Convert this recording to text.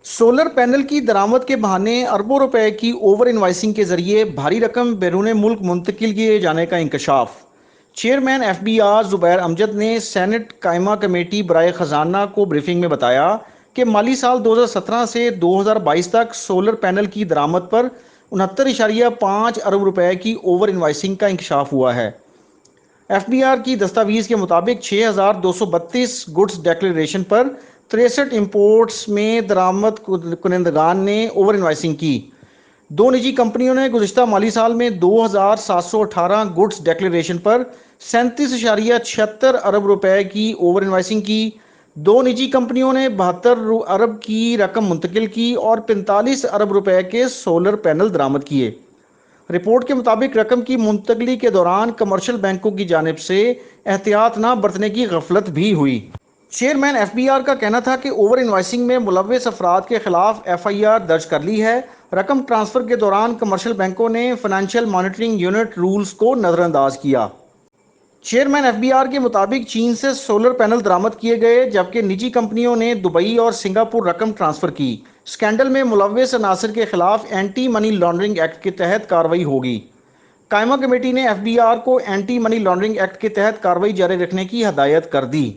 Solar panel کی درآمد کے بہانے اربوں روپے کی اوور انوائسنگ کے ذریعے بھاری رقم بیرون ملک منتقل کیے جانے کا انکشاف۔ چیئرمین ایف بی آر زبیر امجد نے سینٹ قائمہ کمیٹی برائے خزانہ کو بریفنگ میں بتایا کہ مالی سال 2017 سے 2022 تک سولر پینل کی درآمد پر 69.5 ارب روپے کی اوور انوائسنگ کا انکشاف ہوا ہے۔ ایف بی آر کی دستاویز کے مطابق 6,232 گڈز ڈیکلیریشن پر 63 امپورٹس میں درآمد کنندگان نے اوور انوائسنگ کی۔ دو نجی کمپنیوں نے گزشتہ مالی سال میں 2,718 گڈز ڈیکلیریشن پر 37.76 ارب روپے کی اوور انوائسنگ کی۔ دو نجی کمپنیوں نے 72 ارب کی رقم منتقل کی اور 45 ارب روپے کے سولر پینل درآمد کیے۔ رپورٹ کے مطابق رقم کی منتقلی کے دوران کمرشل بینکوں کی جانب سے احتیاط نہ برتنے کی غفلت بھی ہوئی۔ چیئرمین ایف بی آر کا کہنا تھا کہ اوور انوائسنگ میں ملوث افراد کے خلاف ایف آئی آر درج کر لی ہے۔ رقم ٹرانسفر کے دوران کمرشل بینکوں نے فائنینشیل مانیٹرنگ یونٹ رولز کو نظر انداز کیا۔ چیئرمین ایف بی آر کے مطابق چین سے سولر پینل درآمد کیے گئے جبکہ نجی کمپنیوں نے دبئی اور سنگاپور رقم ٹرانسفر کی۔ اسکینڈل میں ملوث عناصر کے خلاف اینٹی منی لانڈرنگ ایکٹ کے تحت کارروائی ہوگی۔ قائمہ کمیٹی نے ایف بی آر کو اینٹی منی لانڈرنگ ایکٹ کے تحت کارروائی جاری رکھنے کی ہدایت کر دی۔